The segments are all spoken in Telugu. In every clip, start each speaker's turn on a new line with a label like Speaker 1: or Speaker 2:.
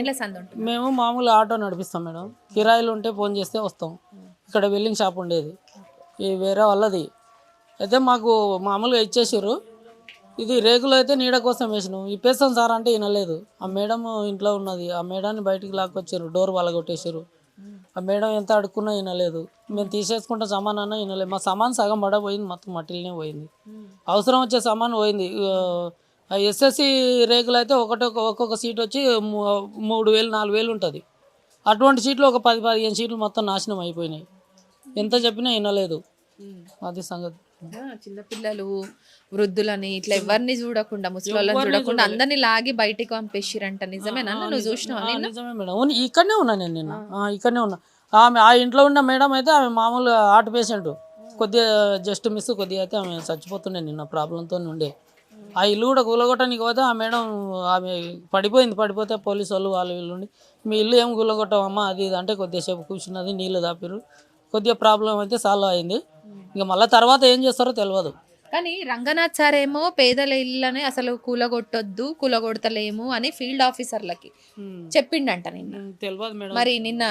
Speaker 1: ఎట్లా సంద ఉంటుంది?
Speaker 2: మేము మామూలు ఆటో నడిపిస్తాం మేడం. కిరాయిలు ఉంటే ఫోన్ చేస్తే వస్తాం. ఇక్కడ వెల్డింగ్ షాప్ ఉండేది, ఈ వేరే వాళ్ళది. అయితే మాకు మామూలుగా ఇచ్చేసారు. ఇది రేకులు అయితే నీడ కోసం వేసినాం. ఇప్పేస్తాం సార్ అంటే వినలేదు. ఆ మేడం ఇంట్లో ఉన్నది, ఆ మేడాన్ని బయటికి లాక్కొచ్చారు, డోర్ వాళ్ళగొట్టేసారు. ఆ మేడం ఎంత అడుక్కున్నా వినలేదు. మేము తీసేసుకుంటే సామాన్ అన్నా వినలేదు. మా సామాన్ సగం పడపోయింది, మొత్తం మట్టిలోనే పోయింది. అవసరం వచ్చే సామాన్ పోయింది. ఎస్ఎస్సి రేకులు అయితే ఒక్కొక్క సీట్ వచ్చి 3000 4000 ఉంటుంది. అటువంటి సీట్లు ఒక 10-15 సీట్లు మొత్తం నాశనం అయిపోయినాయి. ఎంత చెప్పినా వినలేదు. అది సంగతి.
Speaker 1: చిన్నపిల్లలు, వృద్ధులని ఇట్లా ఎవరిని చూడకుండా, ముసలోళ్ళని చూడకుండా అందరిని లాగి బయటికి పంపేసిరంట. నిజమేనా? నువ్వు చూసినావా నిన్న?
Speaker 2: నిజమే మేడం. ఇక్కడనే ఉన్నా నేను నిన్న. ఇక్కడనే ఉన్నా. ఆమె ఆ ఇంట్లో ఉన్న మేడం అయితే ఆమె మామూలు హార్ట్ పేషెంట్, కొద్దిగా జస్ట్ మిస్, కొద్దిగా అయితే ఆమె చచ్చిపోతుండే నిన్న ప్రాబ్లంతో ఉండే. ఆ ఇల్లు కూడా కూలగొట్టడానికి పోతే ఆ మేడం ఆమె పడిపోయింది. పడిపోతే పోలీసు వాళ్ళు వీళ్ళు ఉండి, మీ ఇల్లు ఏం కూలగొట్టమమ్మా అది ఇది అంటే కొద్దిసేపు కూర్చున్నది, నీళ్ళు దాపిరు, కొద్దిగా ప్రాబ్లం అయితే సాల్వ్ అయింది. ఇక మళ్ళీ తర్వాత ఏం చేస్తారో తెలియదు.
Speaker 1: కానీ రంగనాథ్ సార్ ఏమో పేదల ఇళ్ళని అసలు కూలగొట్టొద్దు, కూలగొడతలేము అని ఫీల్డ్ ఆఫీసర్లకి చెప్పిండంట నిన్న.
Speaker 2: తెలియదు మేడం.
Speaker 1: మరి నిన్న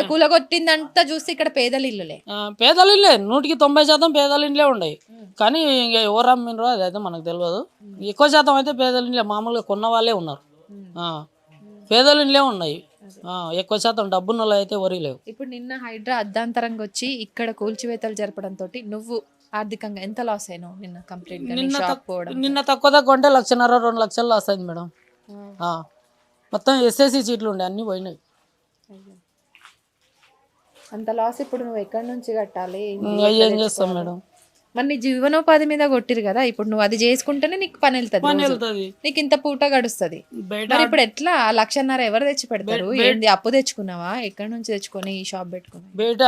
Speaker 1: కూలగొట్టిందంతా చూసి ఇక్కడ పేదల ఇల్లులే.
Speaker 2: పేదల ఇల్లే 100% పేదల ఇండ్లే ఉన్నాయి. కానీ ఇంకా ఎవరు అమ్మినరో అది అయితే మనకు తెలియదు. ఎక్కువ శాతం అయితే పేదల ఇండ్లే, మామూలుగా కొన్న వాళ్ళే ఉన్నారు. పేదల ఇండ్లే ఉన్నాయి. ఎక్కువ శాతం డబ్బున్న వాళ్ళు అయితే ఎవరి లేవు.
Speaker 1: ఇప్పుడు నిన్న హైడ్రా అర్ధాంతరంగా వచ్చి ఇక్కడ కూల్చివేతలు జరపడంతో నువ్వు ఆర్థికంగా ఎంత లాస్ అయినావు నిన్న? కంప్లీట్
Speaker 2: నిన్న తక్కువ అంటే 1,50,000 2 లక్షలు లాస్ అయింది మేడం. మొత్తం ఎస్ఎస్సి సీట్లు ఉండే, అన్నీ పోయినాయి.
Speaker 1: అంత లాస్ ఇప్పుడు నువ్వు ఎక్కడి నుంచి కట్టాలి?
Speaker 2: ఏం చేస్తాం మేడం?
Speaker 1: మరి నీ జీవనోపాధి మీద కొట్టిరు కదా, ఇప్పుడు నువ్వు అది చేసుకుంటేనే నీకు పని వెళ్తుంది, నీకు ఇంత పూట గడుస్తుంది. మరి ఇప్పుడు ఎట్లా 1,50,000 ఎవరు తెచ్చి పెడతారు? ఏంది అప్పు తెచ్చుకున్నావా? ఎక్కడి నుంచి తెచ్చుకొని ఈ షాప్ పెట్టుకున్నావు?
Speaker 2: బయట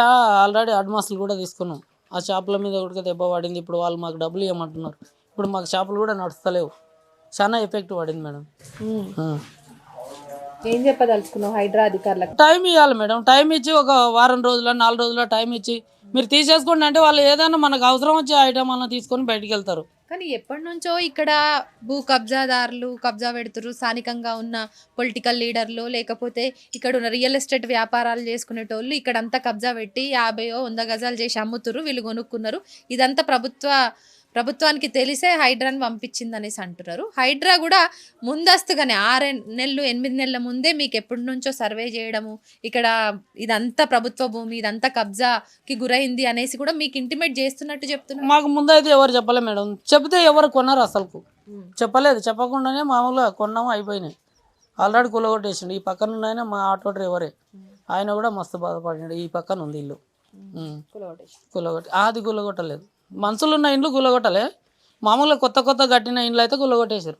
Speaker 2: ఆల్రెడీ అడ్వాన్స్లు కూడా తీసుకున్నాం. ఆ షాపుల మీద కూడా దెబ్బ పడింది. ఇప్పుడు వాళ్ళు మాకు డబ్బులు ఇవ్వమంటున్నారు. ఇప్పుడు మాకు షాపులు కూడా నడుస్తలేవు. చాలా ఎఫెక్ట్ పడింది మేడం.
Speaker 1: ఏం చెప్పదలుచుకున్నావు హైడ్రా అధికారులకు?
Speaker 2: టైం ఇవ్వాలి మేడం. టైం ఇచ్చి ఒక వారం రోజుల 4 రోజుల టైం ఇచ్చి మీరు తీసేసుకోండి అంటే వాళ్ళు ఏదైనా మనకు అవసరం వచ్చే ఐటమ్ అన్న తీసుకొని బయటికి వెళ్తారు.
Speaker 1: కానీ ఎప్పటి నుంచో ఇక్కడ భూ కబ్జాదారులు కబ్జా పెడుతురు. స్థానికంగా ఉన్న పొలిటికల్ లీడర్లు, లేకపోతే ఇక్కడ ఉన్న రియల్ ఎస్టేట్ వ్యాపారాలు చేసుకునేటోళ్ళు ఇక్కడంతా కబ్జా పెట్టి 50-100 గజాలు చేసి అమ్ముతురు. వీళ్ళు కొనుక్కున్నారు. ఇదంతా ప్రభుత్వానికి తెలిసే హైడ్రాని పంపించింది అనేసి అంటున్నారు. హైడ్రా కూడా ముందస్తుగానే 6 నెలలు 8 నెలల ముందే మీకు ఎప్పటి నుంచో సర్వే చేయడము, ఇక్కడ ఇదంతా ప్రభుత్వ భూమి, ఇదంతా కబ్జాకి గురైంది అనేసి కూడా మీకు ఇంటిమేట్ చేస్తున్నట్టు చెప్తున్నారు.
Speaker 2: మాకు ముందైతే ఎవరు చెప్పలే మేడం. చెప్తే ఎవరు కొన్నారు? అసలుకు చెప్పలేదు. చెప్పకుండానే మామూలుగా కొన్నాము, అయిపోయినాయి. ఆల్రెడీ కూలగొట్టేసిండు. ఈ పక్కన ఉన్నాయన మా ఆటో డ్రైవరే, ఆయన కూడా మస్తు బాధపడినాడు. ఈ పక్కన ఉంది ఇల్లు కూలగొట్టి, అది కూలగొట్టలేదు. మనుషులు ఉన్న ఇండ్లు కూలగొట్టలే, మామూలుగా కొత్త కట్టిన ఇండ్లు అయితే కూలగొట్టేశారు.